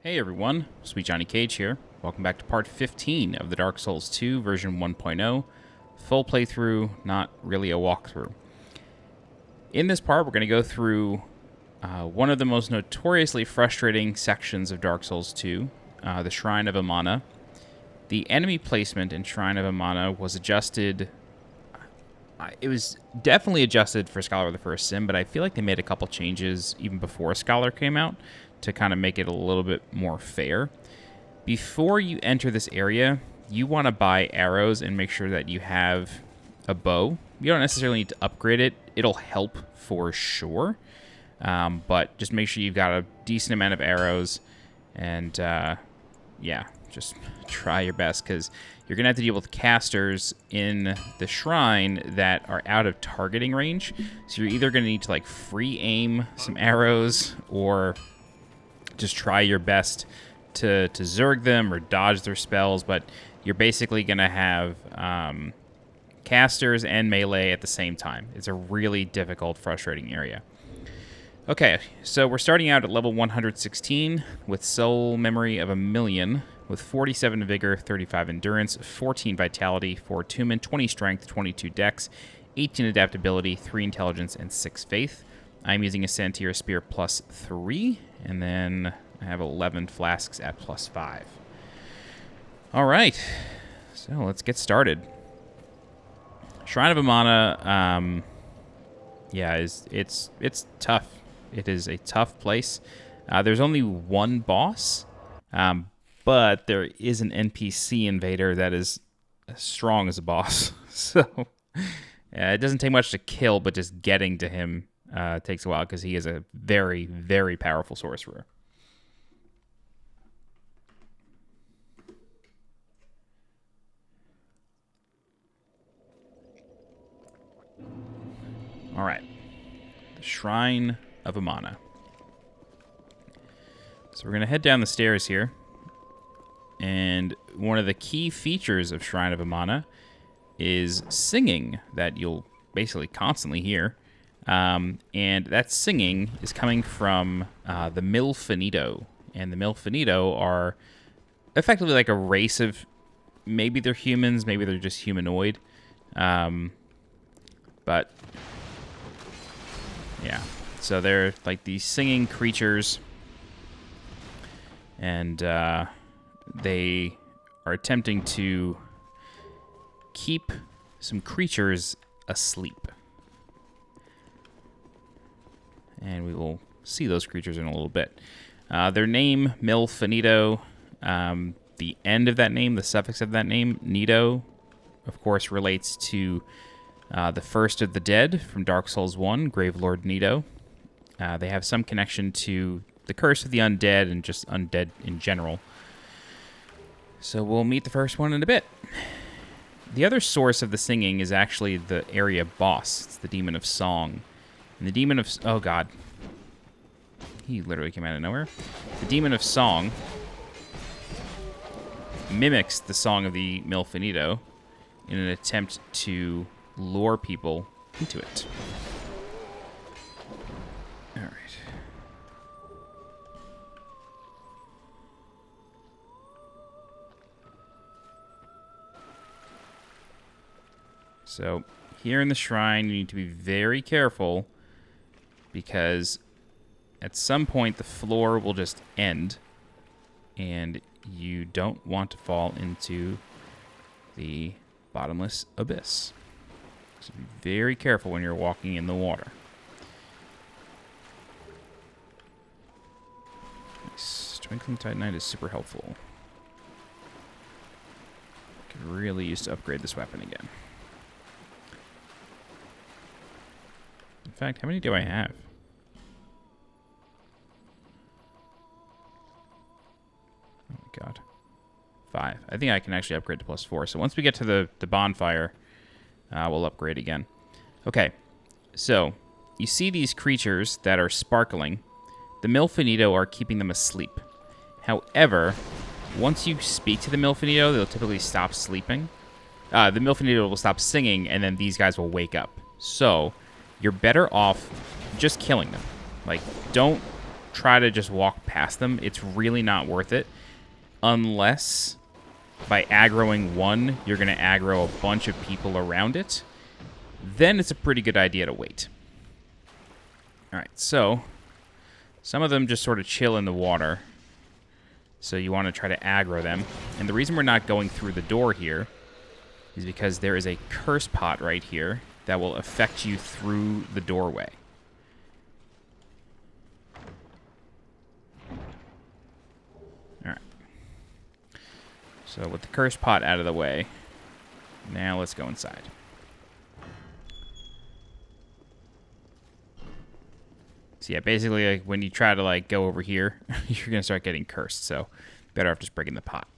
Hey everyone, SweetJohnnyCage here. Welcome back to part 15 of the Dark Souls 2 version 1.0. Full playthrough, not really a walkthrough. In this part, we're going to go through one of the most notoriously frustrating sections of Dark Souls 2, the Shrine of Amana. The enemy placement in Shrine of Amana was adjusted. It was definitely adjusted for Scholar of the First Sin, but I feel like they made a couple changes even before Scholar came out to kind of make it a little bit more fair. Before you enter this area, you want to buy arrows and make sure that you have a bow. You don't necessarily need to upgrade it. It'll help for sure. But just make sure you've got a decent amount of arrows. And yeah, just try your best because you're going to have to deal with casters in the shrine that are out of targeting range. So you're either going to need to like free aim some arrows or just try your best to zerg them or dodge their spells, but you're basically going to have casters and melee at the same time. It's a really difficult, frustrating area. Okay, so we're starting out at level 116 with soul memory of 1,000,000, with 47 vigor, 35 endurance, 14 vitality, 4 attunement, 20 strength, 22 dex, 18 adaptability, 3 intelligence, and 6 faith. I'm using a Santir Spear plus 3, and then I have 11 flasks at plus 5. All right, so let's get started. Shrine of Amana, yeah, it's tough. It is a tough place. There's only one boss, but there is an NPC invader that is as strong as a boss. So it doesn't take much to kill, but just getting to him takes a while because he is a very, very powerful sorcerer. All right, the Shrine of Amana. So we're going to head down the stairs here. And one of the key features of Shrine of Amana is singing that you'll basically constantly hear. And that singing is coming from the Milfanito. And the Milfanito are effectively like a race of, maybe they're humans, maybe they're just humanoid. But yeah, so they're like these singing creatures. And they are attempting to keep some creatures asleep. And we will see those creatures in a little bit. Their name, Milfanito, the end of that name, the suffix of that name, Nito, of course, relates to the first of the dead from Dark Souls 1, Gravelord Nito. They have some connection to the curse of the undead and just undead in general. So we'll meet the first one in a bit. The other source of the singing is actually the area boss. It's the Demon of Song. And the Demon of... Oh, God. He literally came out of nowhere. The Demon of Song mimics the song of the Milfanito in an attempt to lure people into it. All right. So here in the shrine, you need to be very careful because at some point the floor will just end and you don't want to fall into the bottomless abyss. So be very careful when you're walking in the water. Nice. Twinkling Titanite is super helpful. Could really use to upgrade this weapon again. In fact, how many do I have? Oh my God. 5. I think I can actually upgrade to plus 4. So once we get to the bonfire, we'll upgrade again. Okay, so you see these creatures that are sparkling. The Milfanito are keeping them asleep. However, once you speak to the Milfanito, they'll typically stop sleeping. The Milfanito will stop singing, and then these guys will wake up. So you're better off just killing them. Like, don't try to just walk past them. It's really not worth it unless by aggroing one, you're going to aggro a bunch of people around it. Then it's a pretty good idea to wait. All right, so some of them just sort of chill in the water. So you want to try to aggro them. And the reason we're not going through the door here is because there is a curse pot right here that will affect you through the doorway. Alright. So with the curse pot out of the way, now let's go inside. So yeah, basically like, when you try to like go over here, you're going to start getting cursed. So better off just breaking the pot.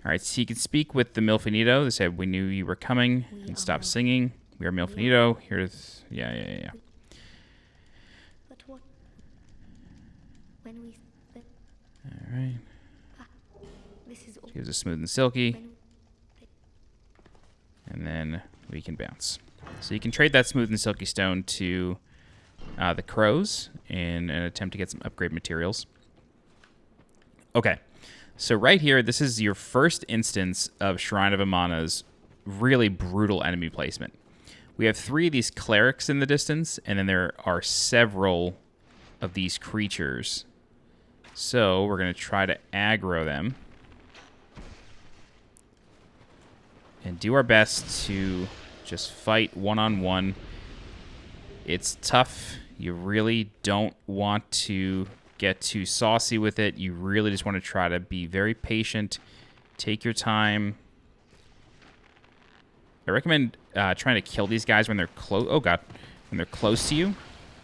Alright, so you can speak with the Milfanito. They said, we knew you were coming, and stop singing. We are Milfanito. Here's... Yeah. But what... When we... Alright. This is all... Gives us smooth and silky. And then we can bounce. So you can trade that smooth and silky stone to the crows in an attempt to get some upgrade materials. Okay. So right here, this is your first instance of Shrine of Amana's really brutal enemy placement. We have 3 of these clerics in the distance, and then there are several of these creatures. So we're going to try to aggro them. And do our best to just fight one-on-one. It's tough. You really don't want to get too saucy with it. You really just want to try to be very patient. Take your time. I recommend trying to kill these guys when they're close. Oh god, when they're close to you,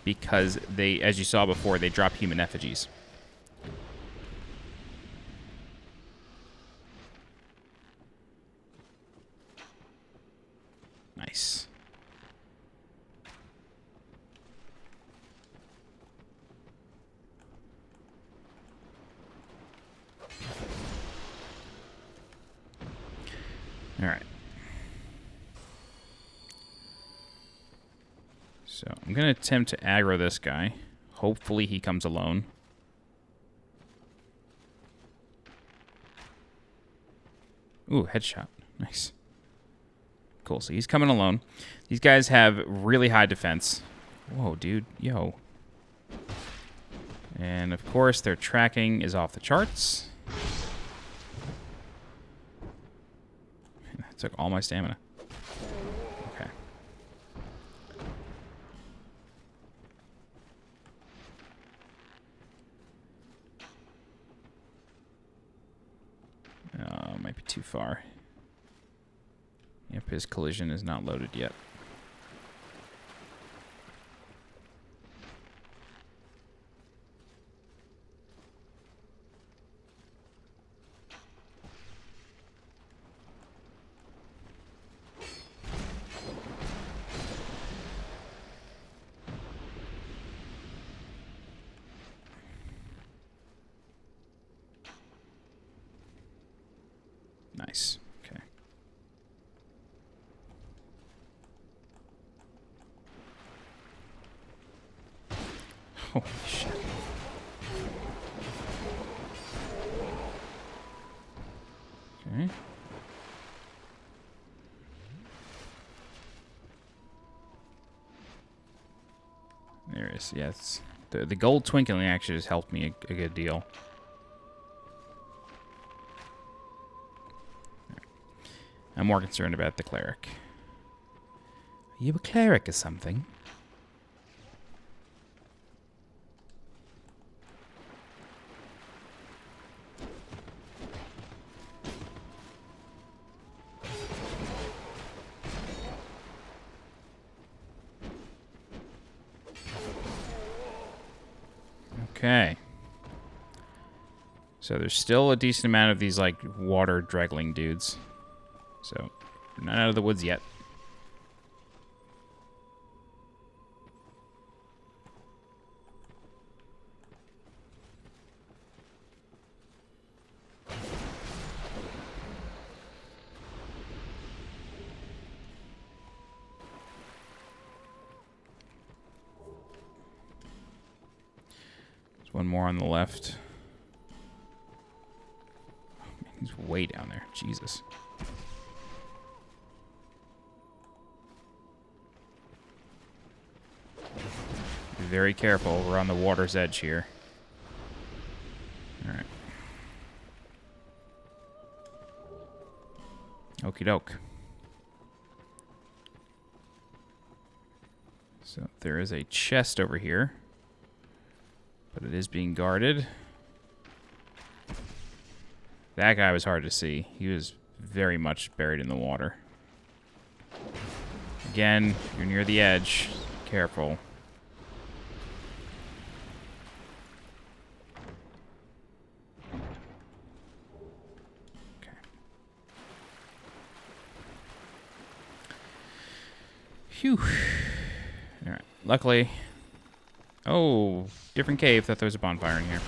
because they, as you saw before, they drop human effigies. Nice. All right. So I'm going to attempt to aggro this guy. Hopefully he comes alone. Ooh, headshot. Nice. Cool, so he's coming alone. These guys have really high defense. Whoa, dude. Yo. And, of course, their tracking is off the charts. That took all my stamina. Okay. Oh, might be too far. Yep, his collision is not loaded yet. Nice. Okay. Holy shit. Okay. There it is. Yes. The gold twinkling actually has helped me a good deal. I'm more concerned about the cleric. Are you a cleric or something? Okay. So there's still a decent amount of these, like, water draggling dudes. So, we're not out of the woods yet. one more on the left. Oh, man, he's way down there. Jesus. Be very careful. We're on the water's edge here. Alright. Okie doke. So there is a chest over here, but it is being guarded. That guy was hard to see. He was very much buried in the water. Again, you're near the edge. Careful. Okay. Phew. Alright. Luckily... Oh, different cave. Thought there was a bonfire in here.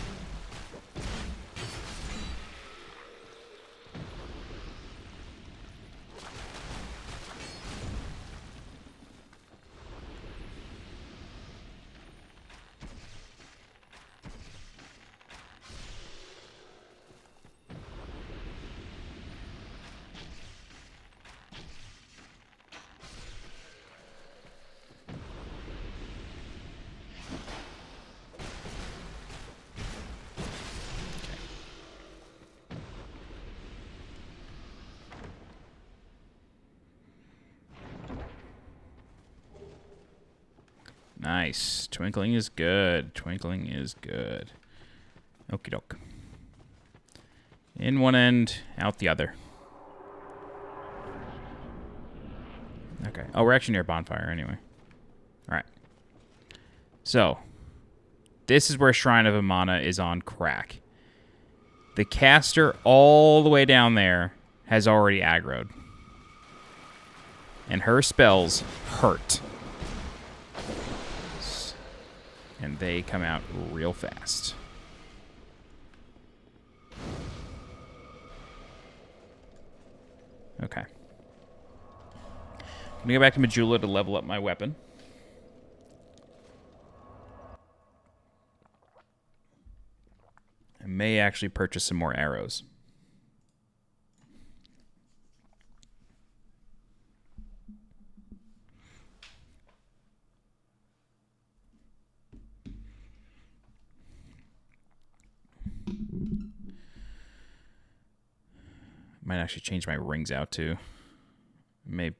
Nice. Twinkling is good. Twinkling is good. Okie doke. In one end, out the other. Okay. Oh, we're actually near a bonfire anyway. Alright. So, this is where Shrine of Amana is on crack. The caster all the way down there has already aggroed. And her spells hurt. And they come out real fast. Okay. I'm gonna go back to Majula to level up my weapon. I may actually purchase some more arrows. Might actually change my rings out too. May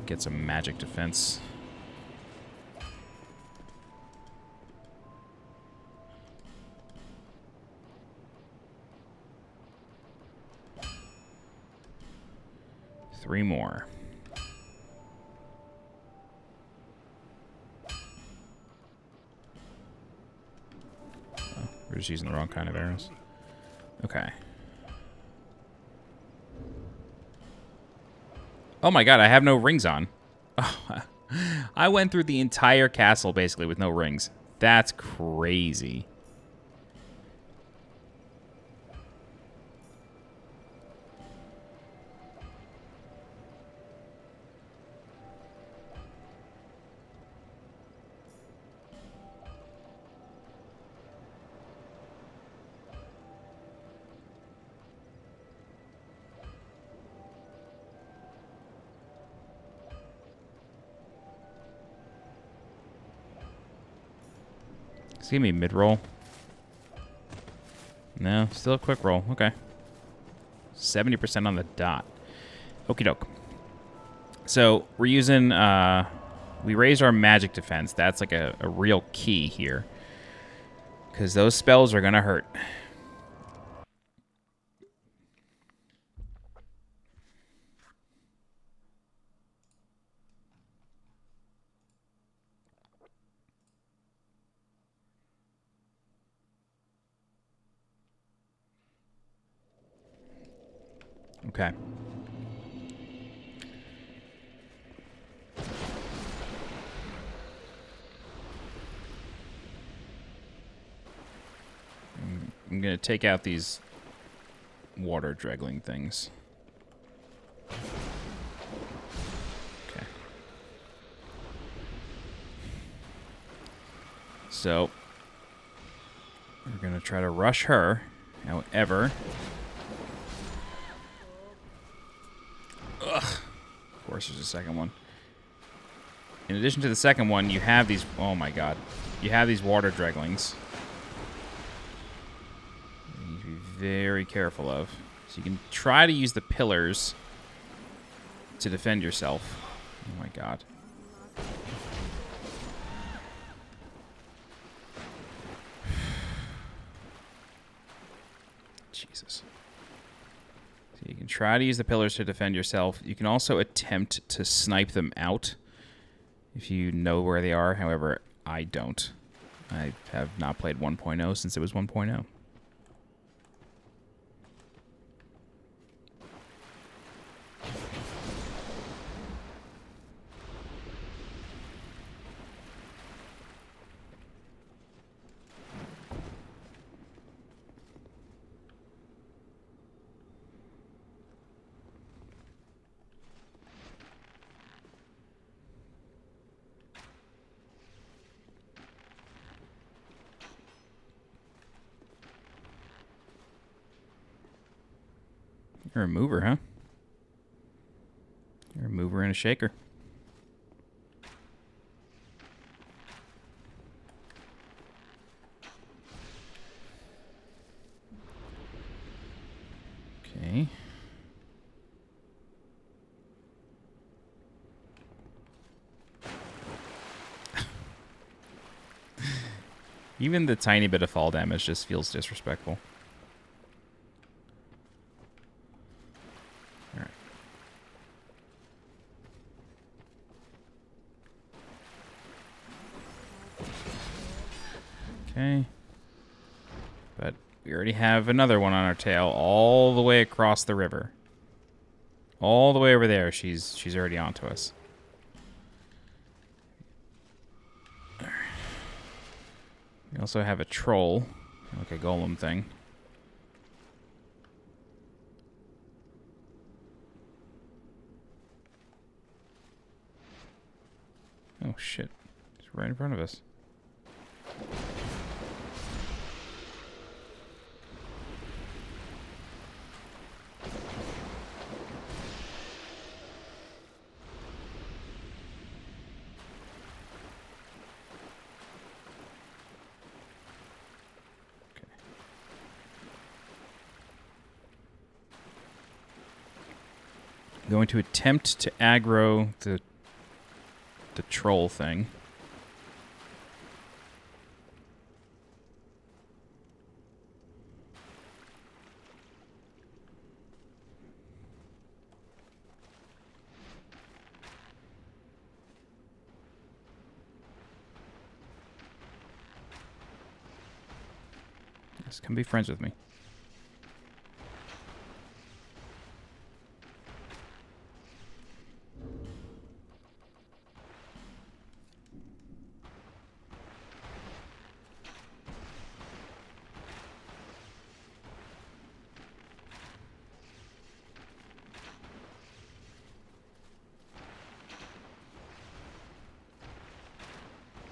get some magic defense. Three more. Oh, we're just using the wrong kind of arrows. Okay. Oh my god, I have no rings on. Oh, I went through the entire castle basically with no rings. That's crazy. Give me mid-roll. No, still a quick roll. Okay. 70% on the dot. Okie doke. So, we're using... we raised our magic defense. That's like a real key here. Because those spells are going to hurt. Okay. I'm going to take out these water draggling things. Okay. So we're going to try to rush her. However... Ugh. Of course, there's a second one. In addition to the second one, you have these... Oh, my God. You have these water dreglings. You need to be very careful of. So you can try to use the pillars to defend yourself. Oh, my God. Jesus. So you can try to use the pillars to defend yourself. You can also attempt to snipe them out if you know where they are. However, I don't. I have not played 1.0 since it was 1.0. You're a mover, huh? You're a mover and a shaker. Okay. Even the tiny bit of fall damage just feels disrespectful. Alright. Okay. But we already have another one on our tail all the way across the river. All the way over there, she's already onto us. We also have a troll, like a golem thing. Oh shit, it's right in front of us. Going to attempt to aggro the troll thing. Yes, come be friends with me.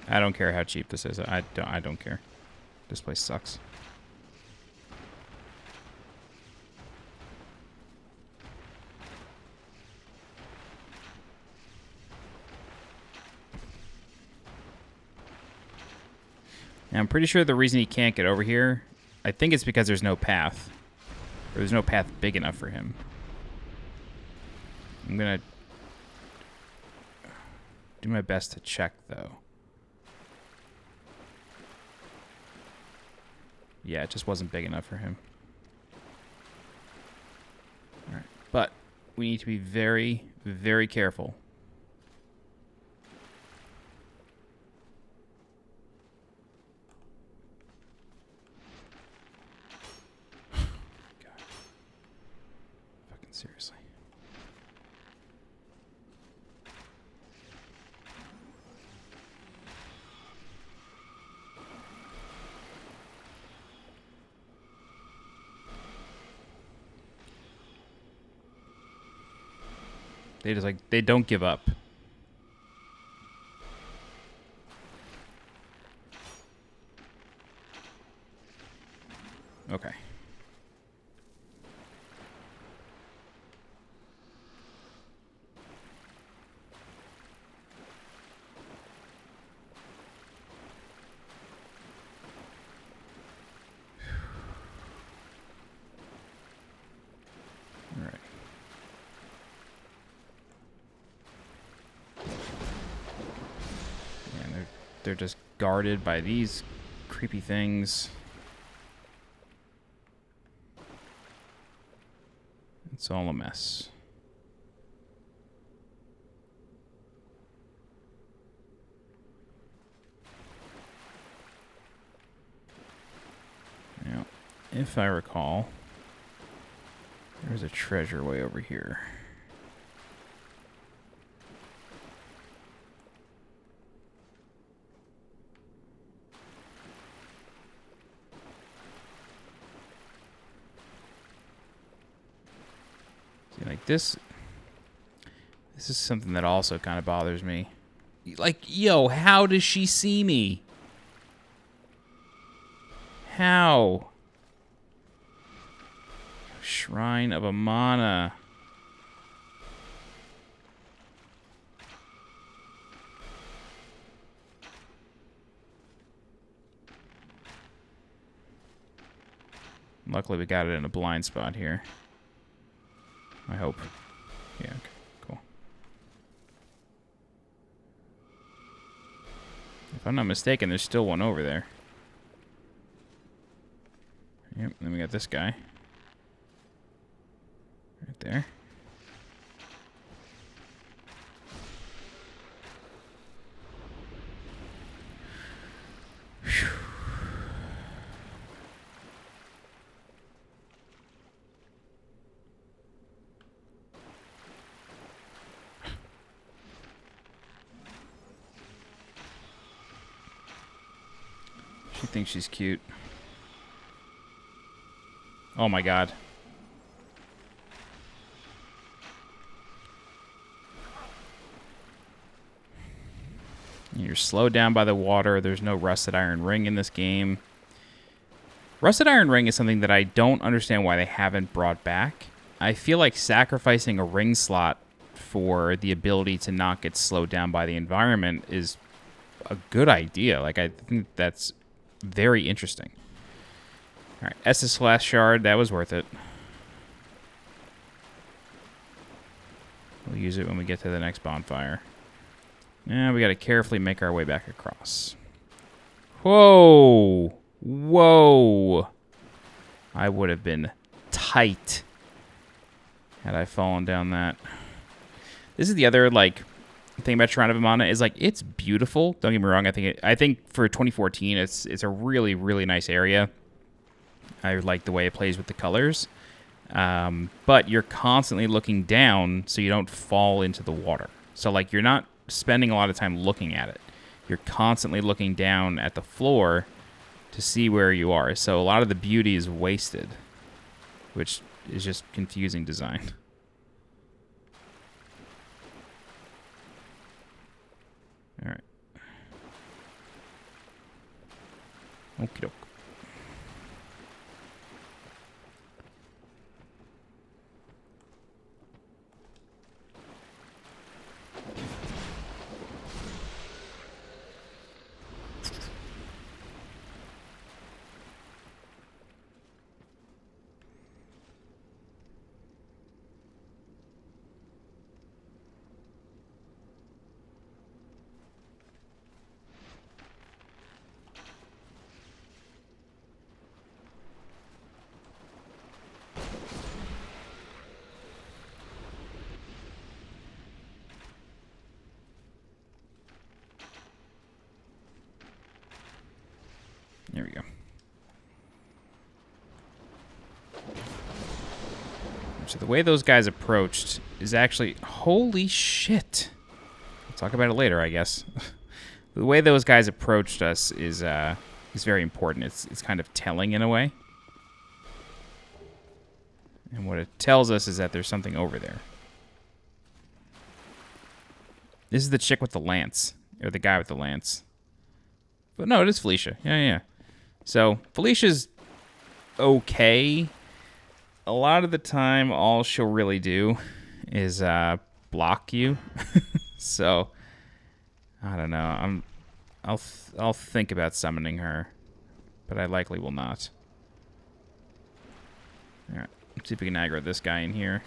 I don't care how cheap this is. I don't care. This place sucks. Now, I'm pretty sure the reason he can't get over here, I think it's because there's no path. Or there's no path big enough for him. I'm gonna do my best to check, though. Yeah, it just wasn't big enough for him. All right. But we need to be very, very careful. God. Fucking seriously. They just they don't give up. Okay. All right. And they're just guarded by these creepy things. It's all a mess. Now, if I recall, there's a treasure way over here. See, like this is something that also kind of bothers me. Like, yo, how does she see me? How? Shrine of Amana. Luckily, we got it in a blind spot here. I hope. Yeah, okay, cool. If I'm not mistaken, there's still one over there. Yep, then we got this guy. Right there. Whew. She thinks she's cute. Oh my god. You're slowed down by the water. There's no rusted iron ring in this game. Rusted iron ring is something that I don't understand why they haven't brought back. I feel like sacrificing a ring slot for the ability to not get slowed down by the environment is a good idea. Like, I think that's very interesting. All right, Estus Flash Shard, that was worth it. We'll use it when we get to the next bonfire. Now we got to carefully make our way back across. Whoa! Whoa! I would have been tight had I fallen down that. This is the other, like, thing about Shrine of Amana is, like, it's beautiful. Don't get me wrong. I think for 2014, it's a really, really nice area. I like the way it plays with the colors. But you're constantly looking down so you don't fall into the water. So, like, you're not spending a lot of time looking at it. You're constantly looking down at the floor to see where you are. So a lot of the beauty is wasted, which is just confusing design. All right. Okie doke. There we go. So the way those guys approached is actually... Holy shit. We'll talk about it later, I guess. The way those guys approached us is very important. It's kind of telling in a way. And what it tells us is that there's something over there. This is the chick with the lance. Or the guy with the lance. But no, it is Felicia. Yeah. So, Felicia's okay. A lot of the time, all she'll really do is block you. So I don't know. I'll think about summoning her, but I likely will not. All right, let's see if we can aggro this guy in here.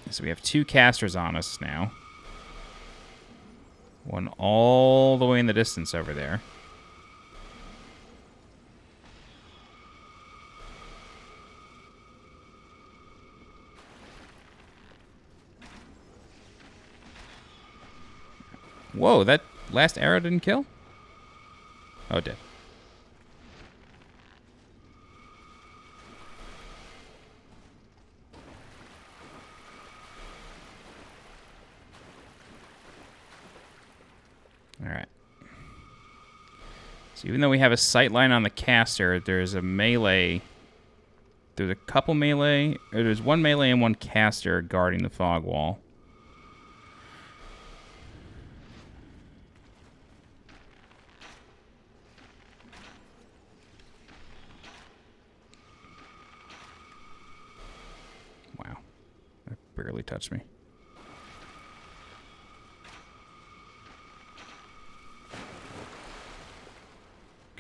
So we have 2 casters on us now. One all the way in the distance over there. Whoa, that last arrow didn't kill? Oh, it did. Alright. So even though we have a sight line on the caster, there's a melee. There's a couple melee. Or there's one melee and one caster guarding the fog wall. Wow. That barely touched me.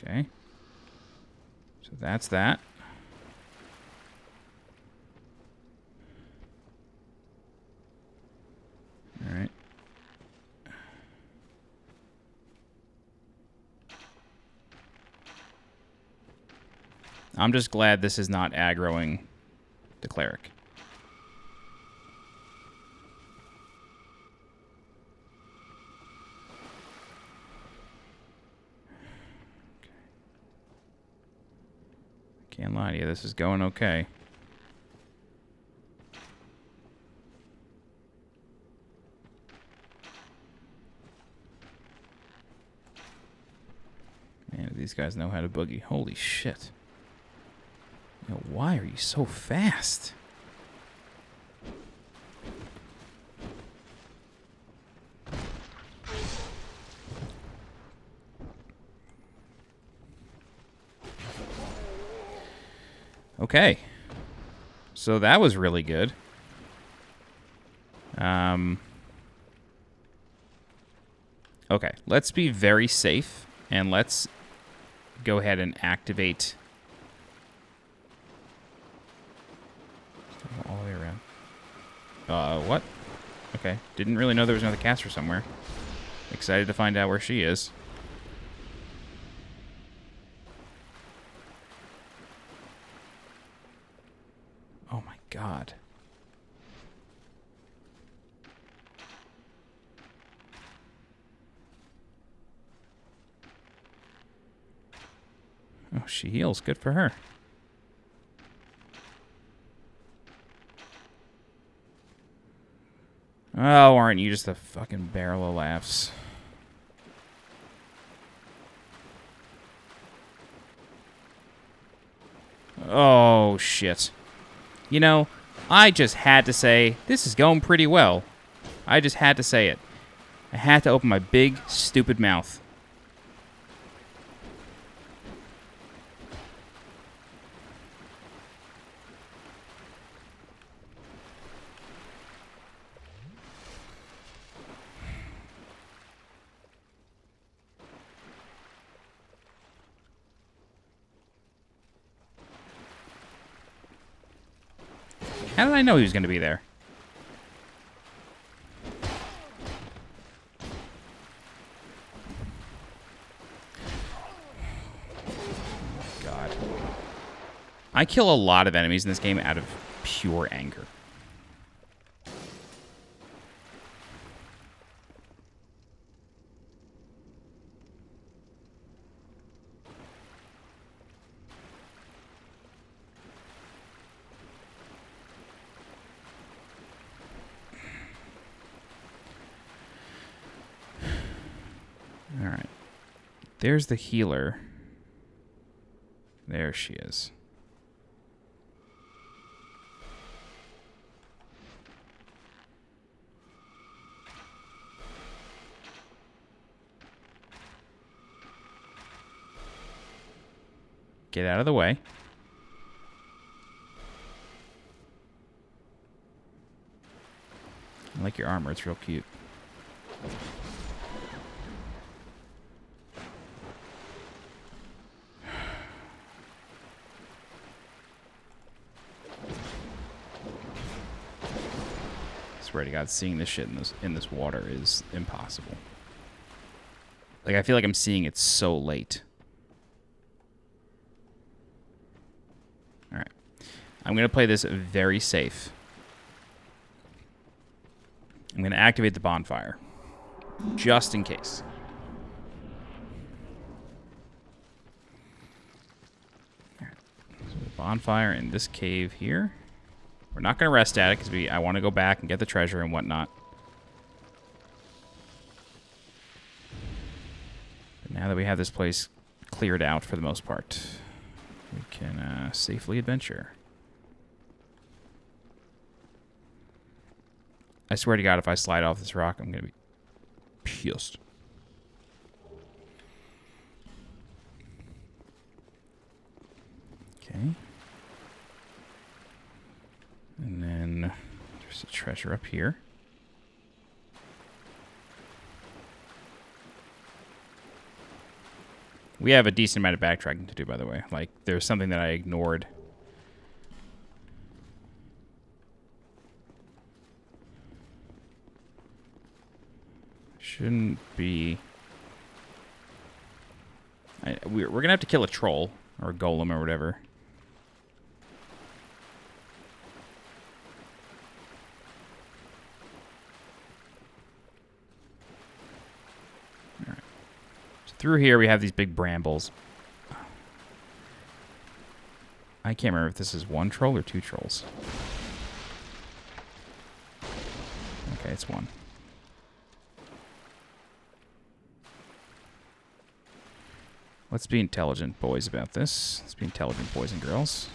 Okay. So that's that. All right. I'm just glad this is not aggroing the cleric. Can't lie to you, this is going okay. Man, these guys know how to boogie. Holy shit. Yo, why are you so fast? Okay. So that was really good. Okay, let's be very safe, and let's go ahead and activate all the way around. What? Okay, didn't really know there was another caster somewhere. Excited to find out where she is. Oh my god. Oh, she heals. Good for her. Oh, aren't you just a fucking barrel of laughs? Oh, shit. You know, I just had to say, this is going pretty well. I just had to say it. I had to open my big, stupid mouth. How did I know he was going to be there? God. I kill a lot of enemies in this game out of pure anger. There's the healer. There she is. Get out of the way. I like your armor. It's real cute. Swear to God, seeing this shit in this water is impossible. Like, I feel like I'm seeing it so late. All right. I'm going to play this very safe. I'm going to activate the bonfire, just in case. All right. So the bonfire in this cave here. We're not going to rest at it because I want to go back and get the treasure and whatnot. But now that we have this place cleared out for the most part, we can safely adventure. I swear to God, if I slide off this rock, I'm going to be pissed. Okay. And then there's a treasure up here. We have a decent amount of backtracking to do, by the way. Like, there's something that I ignored. Shouldn't be... we're going to have to kill a troll, or a golem, or whatever. Alright. So through here, we have these big brambles. I can't remember if this is one troll or two trolls. Okay, it's one. Let's be intelligent boys about this. Let's be intelligent boys and girls.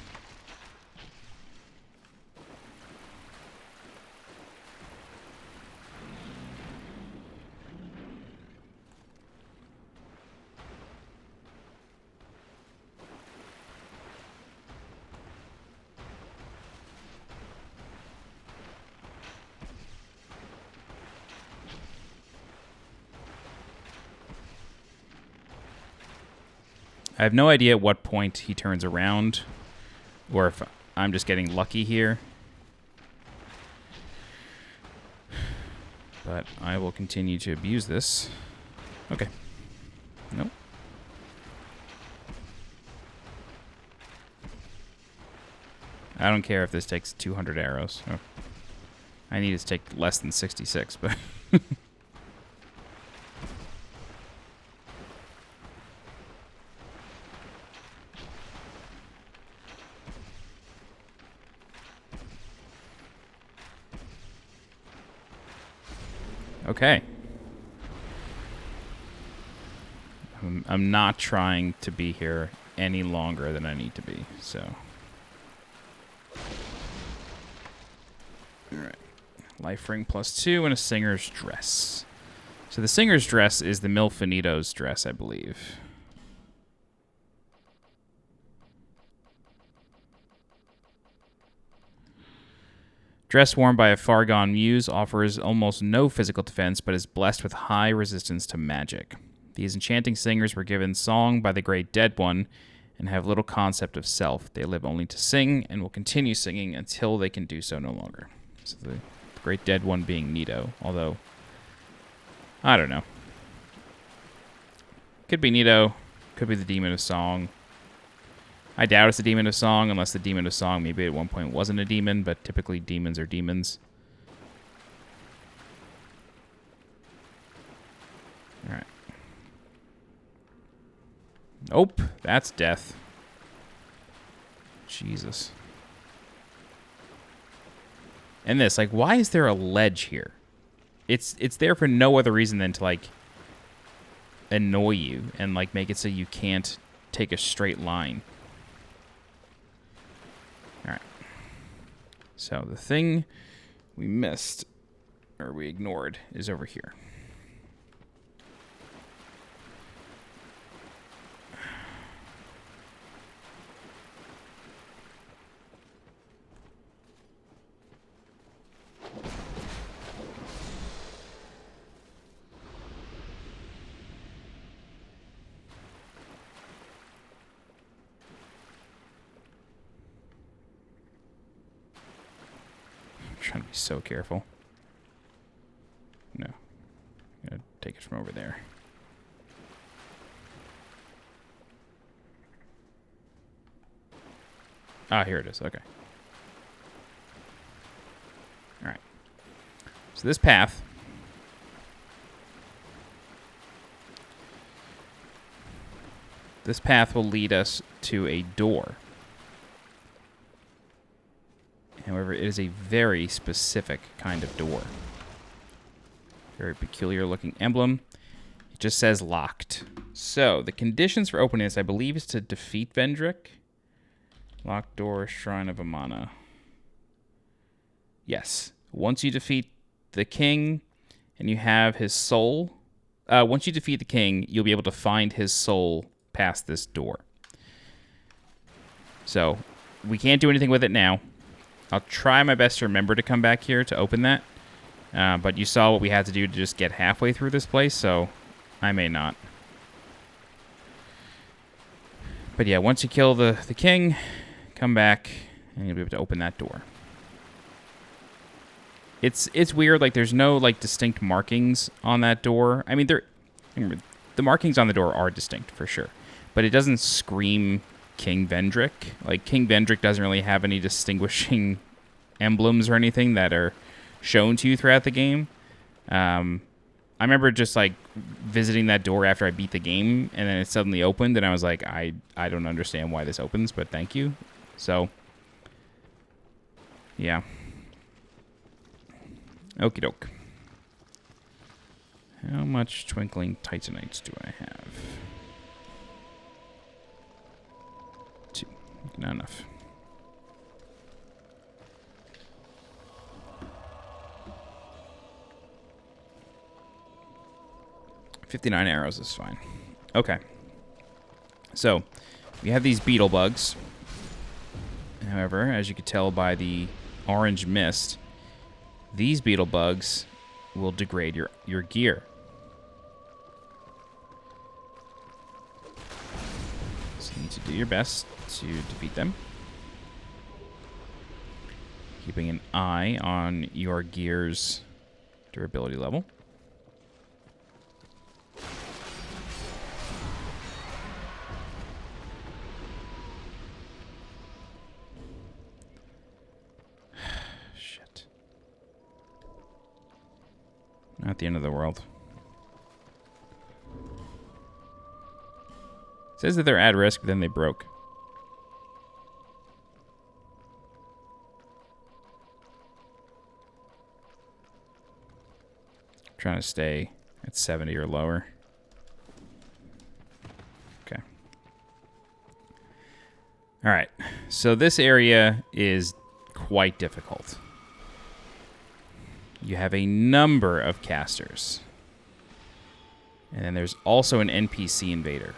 I have no idea at what point he turns around, or if I'm just getting lucky here. But I will continue to abuse this. Okay. Nope. I don't care if this takes 200 arrows. Oh. I need it to take less than 66, but... Okay. I'm not trying to be here any longer than I need to be, so. Alright. Life ring +2 and a singer's dress. So the singer's dress is the Milfanito's dress, I believe. Dress worn by a far-gone muse offers almost no physical defense, but is blessed with high resistance to magic. These enchanting singers were given song by the great dead one and have little concept of self. They live only to sing and will continue singing until they can do so no longer. So the great dead one being Nito, although, I don't know. Could be Nito, could be the Demon of Song. I doubt it's the Demon of Song, unless the Demon of Song maybe at one point wasn't a demon, but typically demons are demons. Alright. Nope, that's death. Jesus. And this, like, why is there a ledge here? It's there for no other reason than to, like, annoy you and like make it so you can't take a straight line. All right. So the thing we missed or we ignored is over here. Trying to be so careful. No. I'm going to take it from over there. Ah, here it is. Okay. All right. So this path will lead us to a door. However, it is a very specific kind of door. Very peculiar looking emblem. It just says locked. So, the conditions for opening this, I believe, is to defeat Vendrick. Locked door, Shrine of Amana. Yes. Once you defeat the king and you have his soul, once you defeat the king, you'll be able to find his soul past this door. So, we can't do anything with it now. I'll try my best to remember to come back here to open that. But you saw what we had to do to just get halfway through this place, so I may not. But yeah, once you kill the king, come back, and you'll be able to open that door. It's weird, like there's no like distinct markings on that door. I mean, the markings on the door are distinct for sure, but it doesn't scream King Vendrick. Like, King Vendrick doesn't really have any distinguishing emblems or anything that are shown to you throughout the game. I remember just, like, visiting that door after I beat the game, and then it suddenly opened, and I was like, I don't understand why this opens, but thank you. So, yeah. Okie doke. How much Twinkling Titanites do I have? 2. Not enough. $59 arrows is fine. Okay. So, we have these beetle bugs. However, as you can tell by the orange mist, these beetle bugs will degrade your gear. So you need to do your best to defeat them. Keeping an eye on your gear's durability level. Shit. Not the end of the world. It says that they're at risk, but then they broke. Trying to stay at 70 or lower. Okay. All right. So this area is quite difficult. You have a number of casters. And then there's also an NPC invader.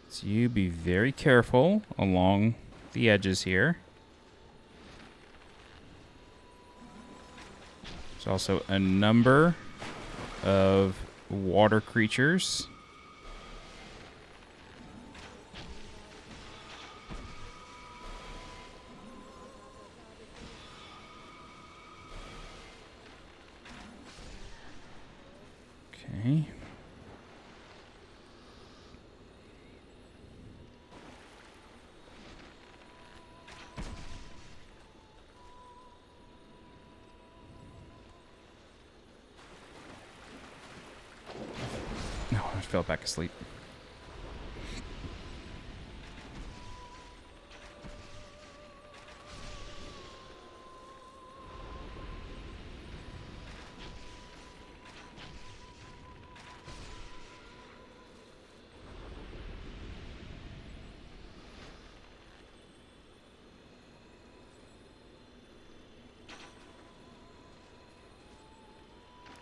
So you be very careful along the edges here. There's also a number of water creatures. Okay. No, I fell back asleep.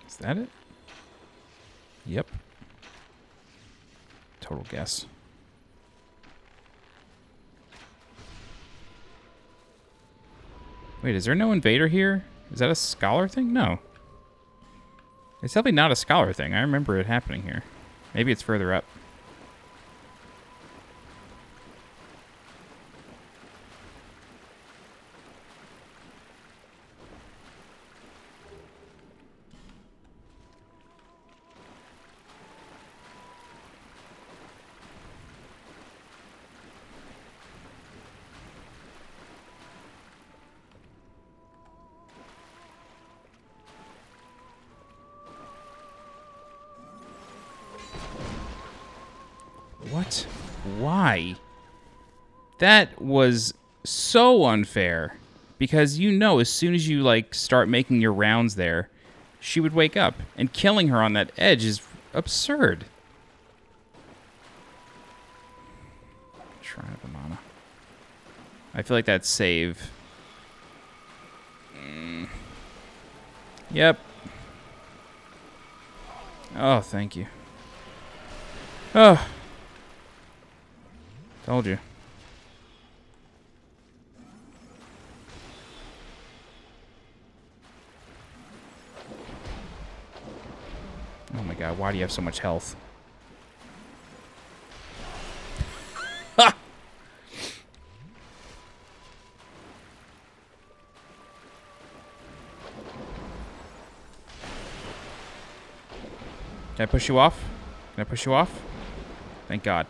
Is that it? Yep. Total guess. Wait, is there no invader here? Is that a scholar thing? No. It's definitely not a scholar thing. I remember it happening here. Maybe it's further up. What? Why? That was so unfair. Because you know, as soon as you, like, start making your rounds there, she would wake up. And killing her on that edge is absurd. Shrine of Amana. I feel like that's save. Yep. Oh, thank you. Oh. Told you. Oh my god, why do you have so much health? Ha! Can I push you off? Can I push you off? Thank God.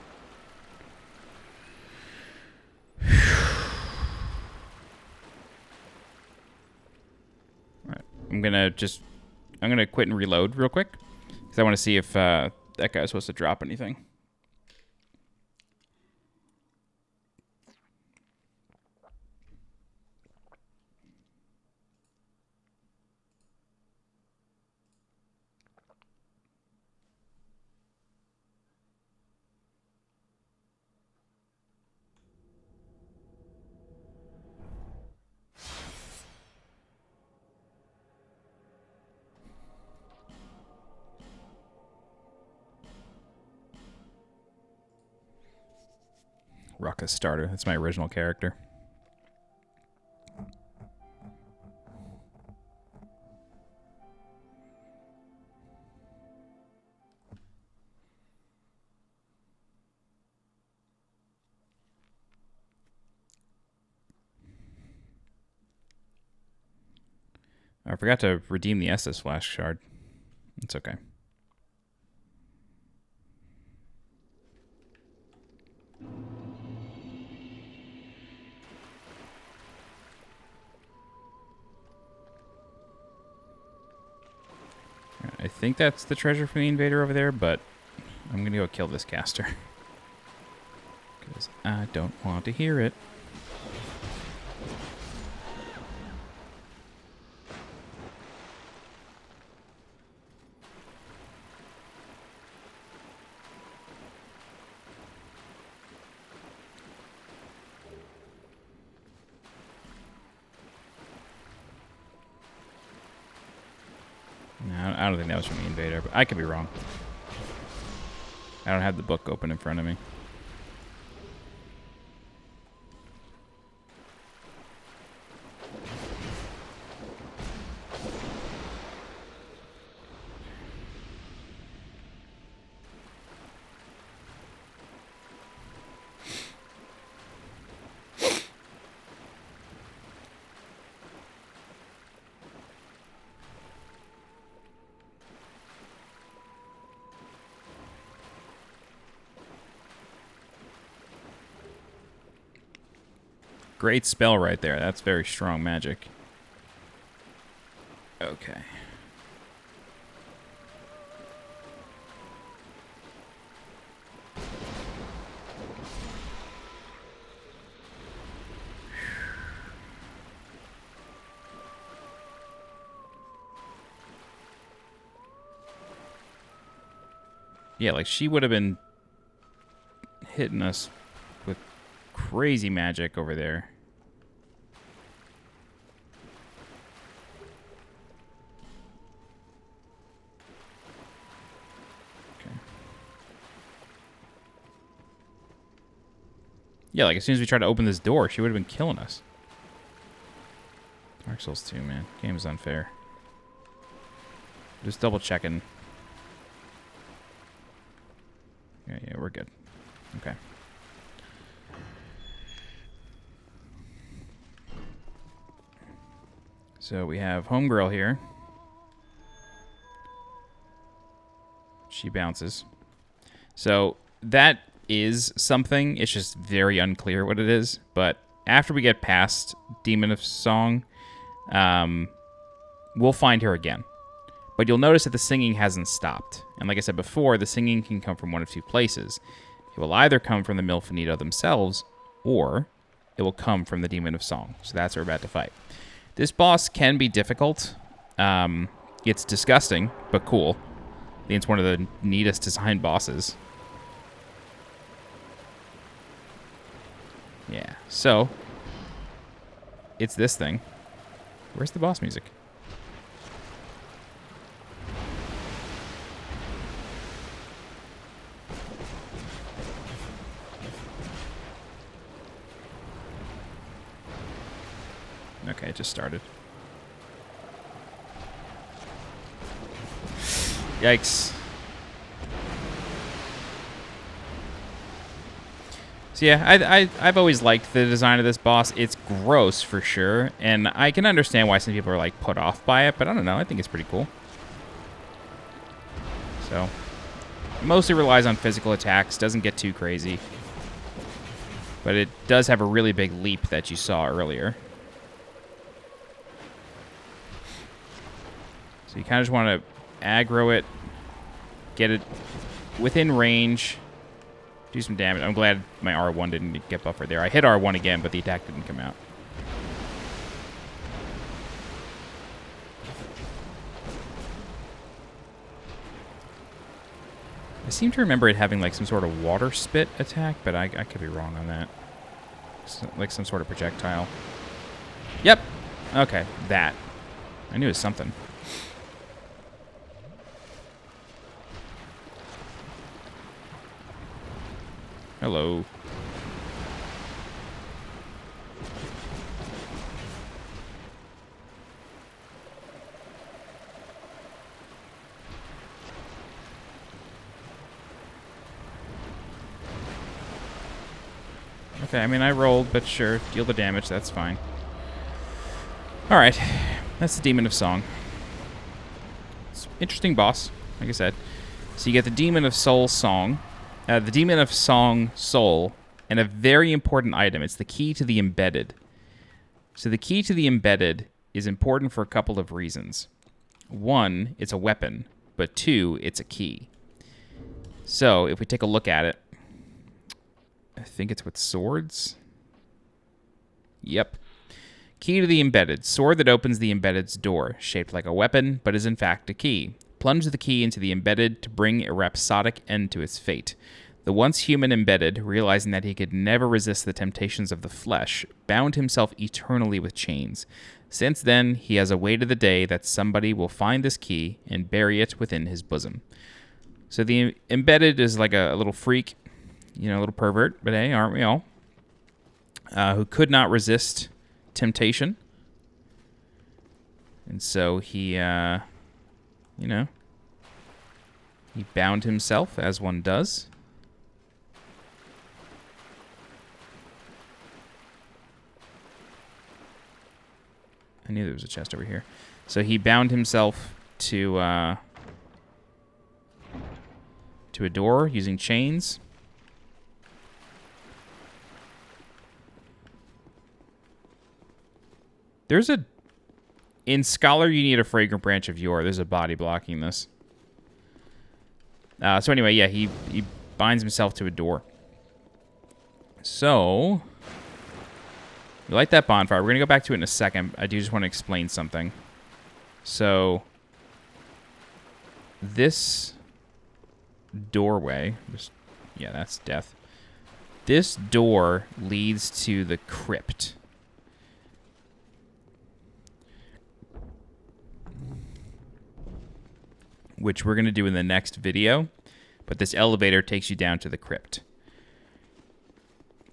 Alright, I'm gonna quit and reload real quick. Because I want to see if that guy's supposed to drop anything. Ruckus starter. That's my original character. I forgot to redeem the Estus Flash shard. It's okay. I think that's the treasure from the invader over there, but I'm gonna go kill this caster. Because I don't want to hear it. No, I don't think that was from the invader, but I could be wrong. I don't have the book open in front of me. Great spell right there. That's very strong magic. Okay. Yeah, like she would have been hitting us with crazy magic over there. Okay. Yeah, like as soon as we tried to open this door, she would have been killing us. Dark Souls 2, man. Game is unfair. Just double checking. Yeah, we're good. Okay. So we have Homegirl here. She bounces. So that is something. It's just very unclear what it is. But after we get past Demon of Song, we'll find her again. But you'll notice that the singing hasn't stopped. And like I said before, the singing can come from one of two places. It will either come from the Milfanito themselves, or it will come from the Demon of Song. So that's what we're about to fight. This boss can be difficult. It's disgusting, but cool. I think it's one of the neatest designed bosses. Yeah, so it's this thing. Where's the boss music? Okay, it just started. Yikes. So yeah, I've always liked the design of this boss. It's gross for sure, and I can understand why some people are like put off by it, but I don't know, I think it's pretty cool. So, mostly relies on physical attacks, doesn't get too crazy. But it does have a really big leap that you saw earlier. So you kind of just want to aggro it, get it within range, do some damage. I'm glad my R1 didn't get buffered there. I hit R1 again, but the attack didn't come out. I seem to remember it having like some sort of water spit attack, but I could be wrong on that. Like some sort of projectile. Yep. Okay, that. I knew it was something. Hello. Okay, I mean, I rolled, but sure, deal the damage, that's fine. Alright, that's the Demon of Song. It's an interesting boss, like I said. So you get the Demon of Soul Song. The Demon of Song Soul, and a very important item. It's the key to the embedded. So the key to the embedded is important for a couple of reasons. One, it's a weapon, but two, it's a key. So if we take a look at it, I think it's with swords. Yep. Key to the embedded. Sword that opens the embedded's door, shaped like a weapon, but is in fact a key. Plunge the key into the embedded to bring a rhapsodic end to its fate. The once human embedded, realizing that he could never resist the temptations of the flesh, bound himself eternally with chains. Since then, he has awaited the day that somebody will find this key and bury it within his bosom. So the embedded is like a little freak, you know, a little pervert, but hey, aren't we all? Who could not resist temptation. And so he, you know, he bound himself, as one does. I knew there was a chest over here. So he bound himself to a door using chains. There's a... In Scholar, you need a Fragrant Branch of Yore. There's a body blocking this. So anyway, yeah, he binds himself to a door. So... We light that bonfire. We're going to go back to it in a second. I do just want to explain something. So... This... doorway... Yeah, that's death. This door leads to the crypt. Which we're going to do in the next video. But this elevator takes you down to the crypt.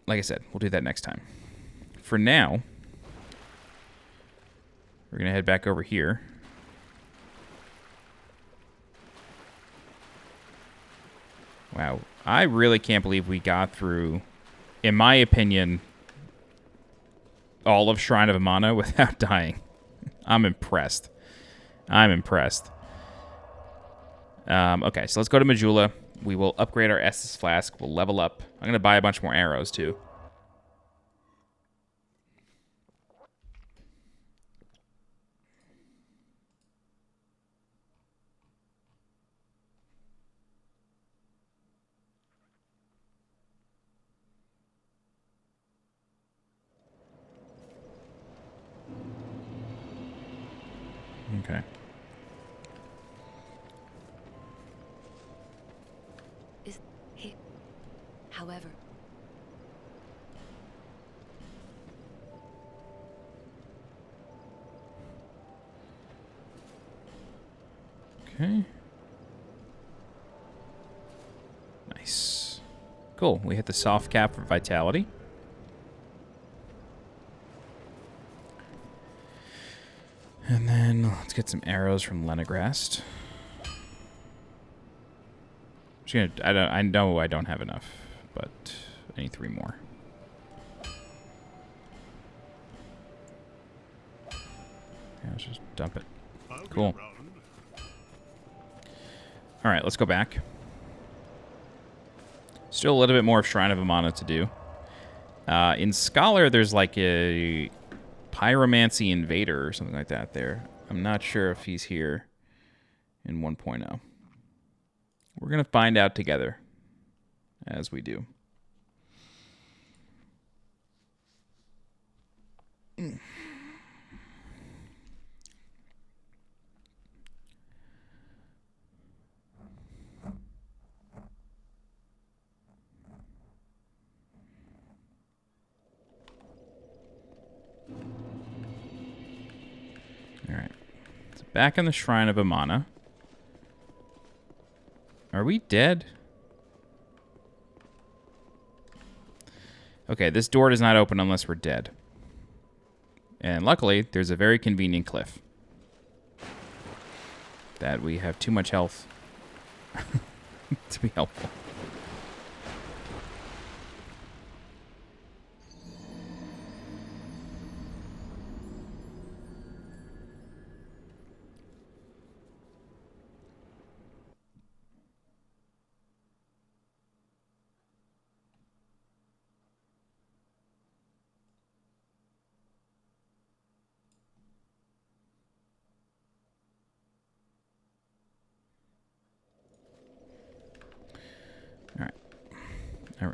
Like I said, we'll do that next time. For now, we're going to head back over here. Wow. I really can't believe we got through, in my opinion, all of Shrine of Amana without dying. I'm impressed. I'm impressed. Okay, so let's go to Majula. We will upgrade our Estus Flask. We'll level up. I'm going to buy a bunch more arrows, too. Okay. Is he? However. Okay. Nice. Cool. We hit the soft cap for vitality. And then let's get some arrows from Lenegrast. I know I don't have enough, but I need 3 more. Yeah, let's just dump it. Cool. All right, let's go back. Still a little bit more of Shrine of Amana to do. In Scholar, there's like a Pyromancy Invader or something like that there. I'm not sure if he's here in 1.0. We're going to find out together as we do. Alright. So back in the Shrine of Amana. Are we dead? Okay, this door does not open unless we're dead. And luckily, there's a very convenient cliff. That we have too much health to be helpful.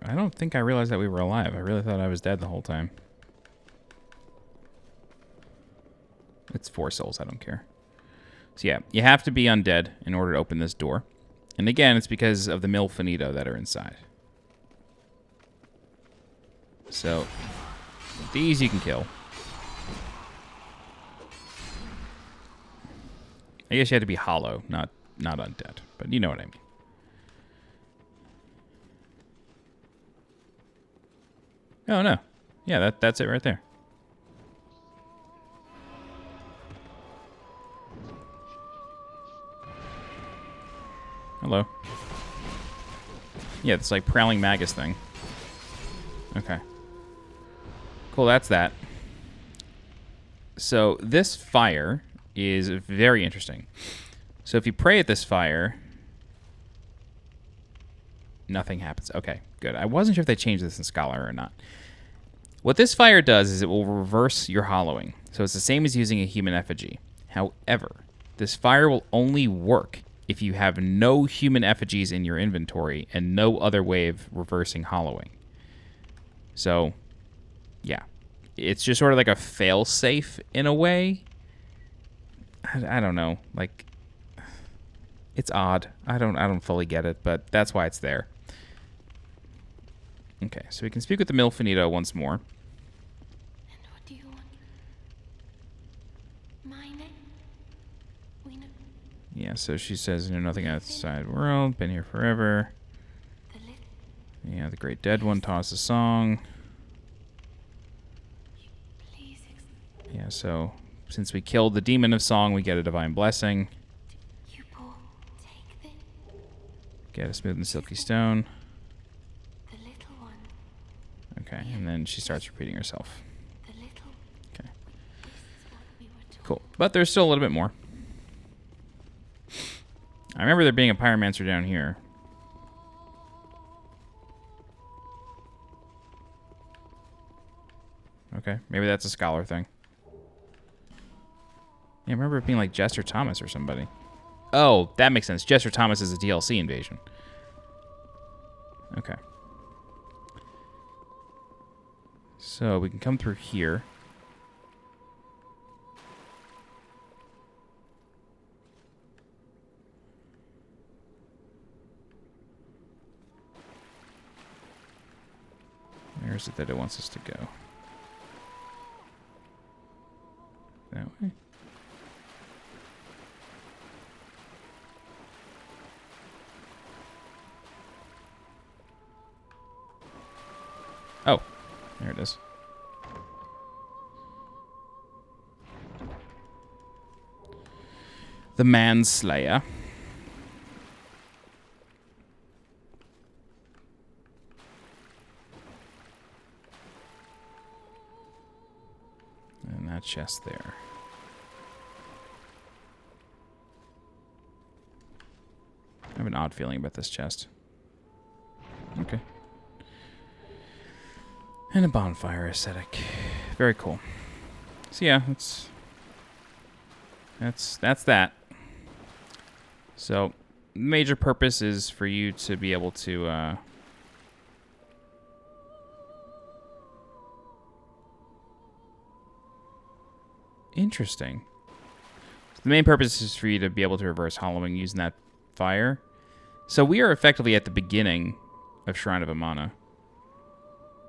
I don't think I realized that we were alive. I really thought I was dead the whole time. It's 4 souls. I don't care. So yeah, you have to be undead in order to open this door. And again, it's because of the Milfanito that are inside. So these you can kill. I guess you had to be hollow, not undead. But you know what I mean. Oh, no. Yeah, that's it right there. Hello. Yeah, it's like Prowling Magus thing. Okay. Cool, that's that. So this fire is very interesting. So if you pray at this fire, nothing happens. Okay, good. I wasn't sure if they changed this in Scholar or not. What this fire does is it will reverse your hollowing. So it's the same as using a human effigy. However, this fire will only work if you have no human effigies in your inventory and no other way of reversing hollowing. So, yeah. It's just sort of like a fail-safe in a way. I don't know. Like, it's odd. I don't fully get it, but that's why it's there. Okay, so we can speak with the Milfanito once more. And what do you want? My name? We know Yeah, so she says, you know nothing outside world, been here forever. the little. Yeah, the great dead one taught us a song. Please. Yeah, so since we killed the demon of song, we get a divine blessing. You poor. Take this. Get a smooth and silky stone. The little one. Okay, and then she starts repeating herself. The little. Okay, This is what we were told. cool. But there's still a little bit more. I remember there being a pyromancer down here. Okay, maybe that's a scholar thing. Yeah, I remember it being like Jester Thomas or somebody. Oh, that makes sense. Jester Thomas is a DLC invasion. Okay. So we can come through here. Where is it that it wants us to go? That way? Oh, there it is. The Manslayer. And that chest there. I have an odd feeling about this chest. Okay. And a bonfire aesthetic. Very cool. So yeah, that's that. So major purpose is for you to be able to interesting. So the main purpose is for you to be able to reverse hollowing using that fire. So we are effectively at the beginning of Shrine of Amana.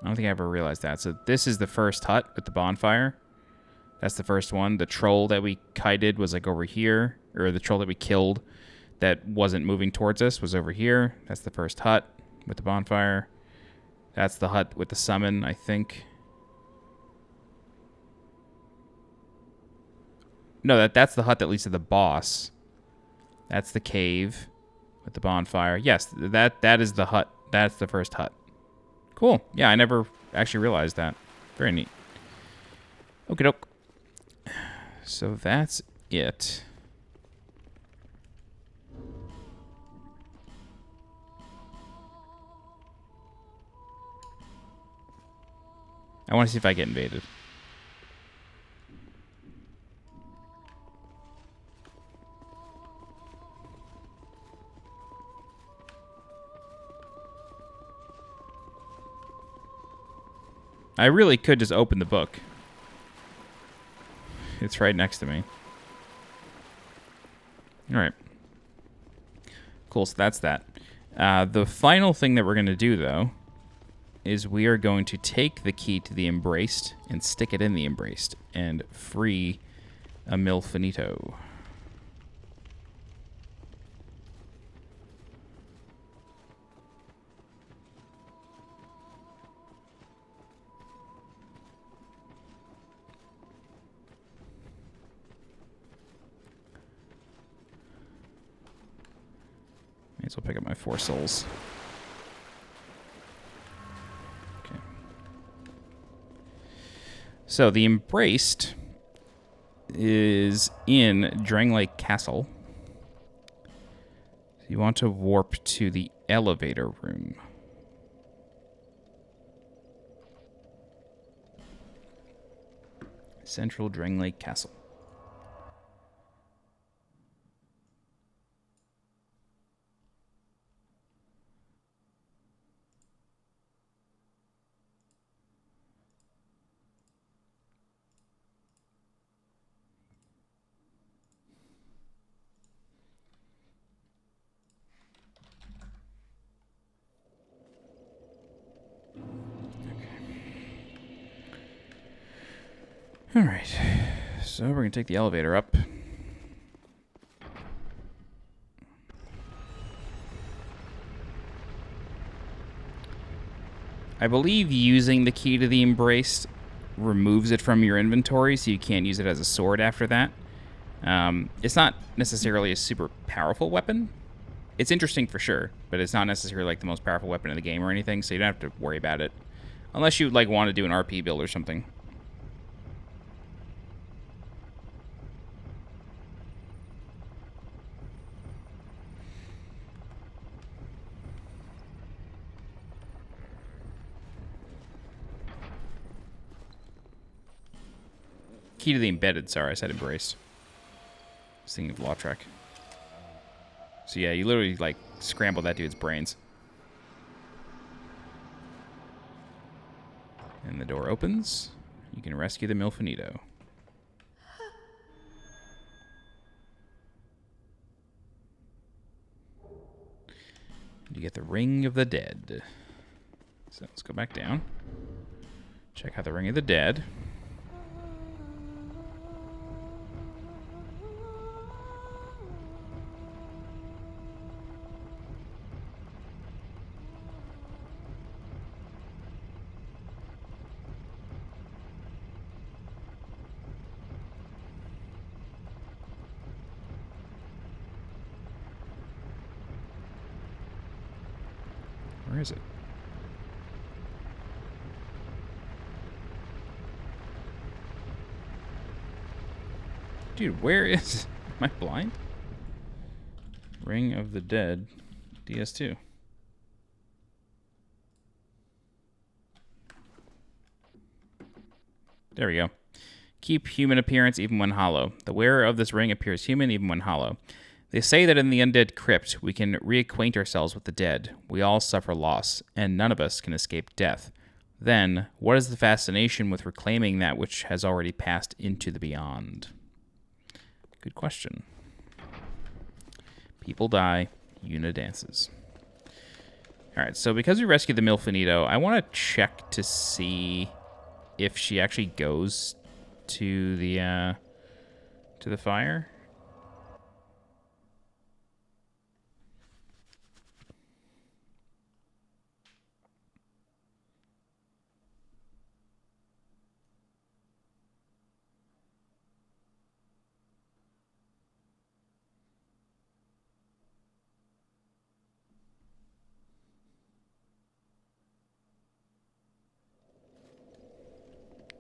I don't think I ever realized that. So this is the first hut with the bonfire. That's the first one. The troll that we kited was like over here. Or the troll that we killed that wasn't moving towards us was over here. That's the first hut with the bonfire. That's the hut with the summon, I think. No, that's the hut that leads to the boss. That's the cave with the bonfire. Yes, that is the hut. That's the first hut. Cool. Yeah, I never actually realized that. Very neat. Okie doke. So that's it. I want to see if I get invaded. I really could just open the book. It's right next to me. Alright. Cool, so that's that. The final thing that we're going to do, though, is we are going to take the key to the Embraced and stick it in the Embraced and free a Milfanito. May as well pick up my 4 souls. Okay. So the Embraced is in Dranglake Castle. So you want to warp to the elevator room. Central Drain Lake Castle. All right, so we're going to take the elevator up. I believe using the key to the Embrace removes it from your inventory, so you can't use it as a sword after that. It's not necessarily a super powerful weapon. It's interesting for sure, but it's not necessarily like the most powerful weapon in the game or anything, so you don't have to worry about it. Unless you like want to do an RP build or something. Key to the embedded, sorry, I said Embrace. I was thinking of Lautrec. So yeah, you literally like scramble that dude's brains. And the door opens. You can rescue the Milfanito. You get the Ring of the Dead. So let's go back down. Check out the Ring of the Dead. Where is it? Dude, where is... Am I blind? Ring of the Dead, DS2. There we go. Keep human appearance even when hollow. The wearer of this ring appears human even when hollow. They say that in the Undead Crypt, we can reacquaint ourselves with the dead. We all suffer loss, and none of us can escape death. Then, what is the fascination with reclaiming that which has already passed into the beyond? Good question. People die, Una dances. Alright, so because we rescued the Milfanito, I want to check to see if she actually goes to the fire.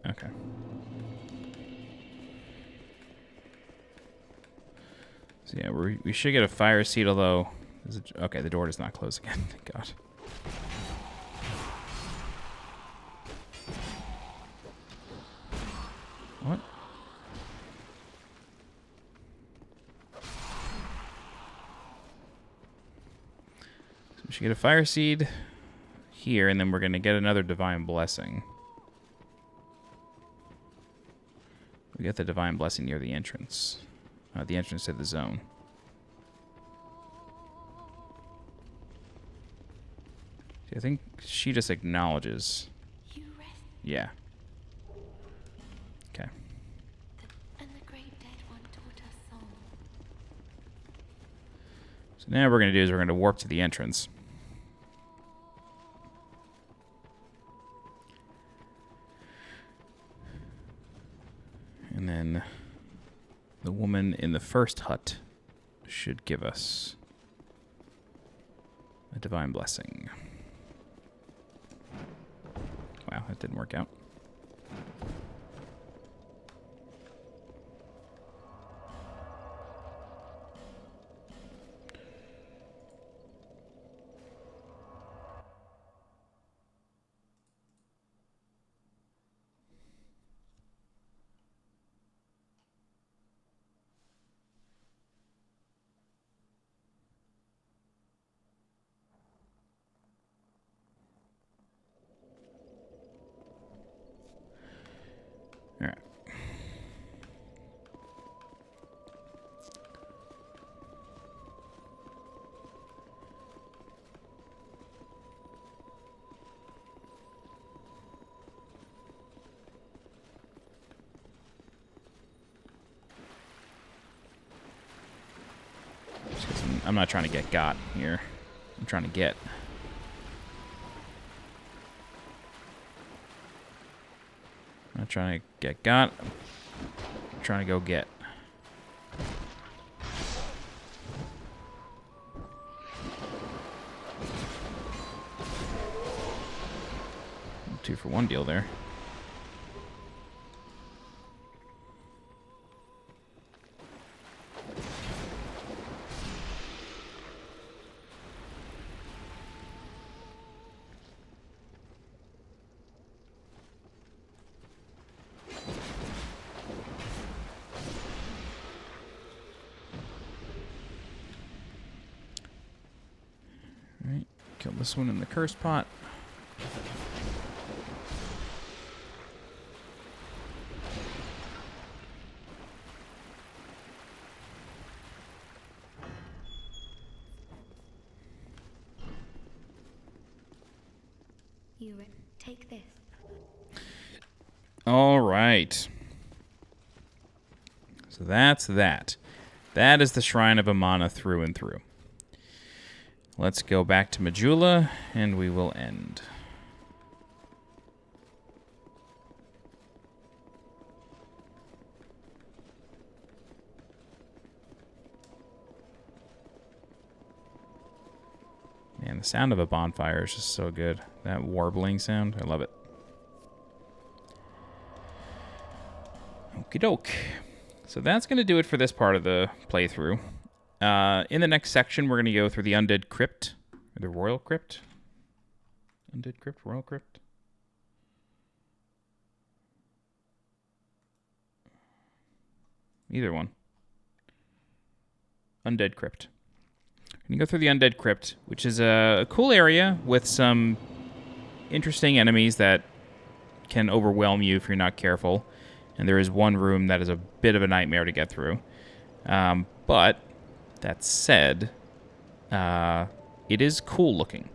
Okay. So yeah, we should get a fire seat, although... Okay, the door does not close again, thank God. What? So we should get a fire seed here, and then we're going to get another divine blessing. We get the divine blessing near the entrance to the zone. See, I think she just acknowledges. You rest. Yeah. Okay. And the great dead one taught us song. So now what we're going to do is we're going to warp to the entrance. And then the woman in the first hut should give us a divine blessing. Wow, that didn't work out. I'm not trying to get got here. I'm trying to get. I'm not trying to get got. I'm trying to go get. Two for one deal there. Alright, kill this one in the curse pot. Take this. All right. So that's that. That is the Shrine of Amana through and through. Let's go back to Majula, and we will end. Man, the sound of a bonfire is just so good. That warbling sound, I love it. Okie doke. So that's going to do it for this part of the playthrough. In the next section, we're going to go through the Undead Crypt. Or the Royal Crypt? Undead Crypt? Royal Crypt? Either one. Undead Crypt. You go through the Undead Crypt, which is a cool area with some interesting enemies that can overwhelm you if you're not careful. And there is one room that is a bit of a nightmare to get through. But, that said, it is cool looking.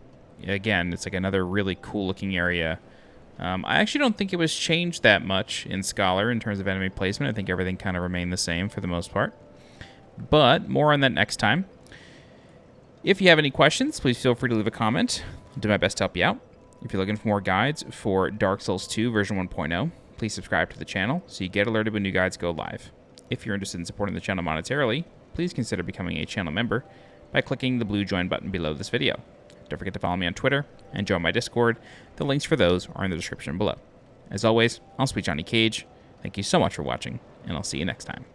Again, it's like another really cool looking area. I actually don't think it was changed that much in Scholar in terms of enemy placement. I think everything kind of remained the same for the most part. But, more on that next time. If you have any questions, please feel free to leave a comment. I'll do my best to help you out. If you're looking for more guides for Dark Souls 2 version 1.0, please subscribe to the channel so you get alerted when new guides go live. If you're interested in supporting the channel monetarily, please consider becoming a channel member by clicking the blue join button below this video. Don't forget to follow me on Twitter and join my Discord. The links for those are in the description below. As always, I'm SweetJohnnyCage. Thank you so much for watching, and I'll see you next time.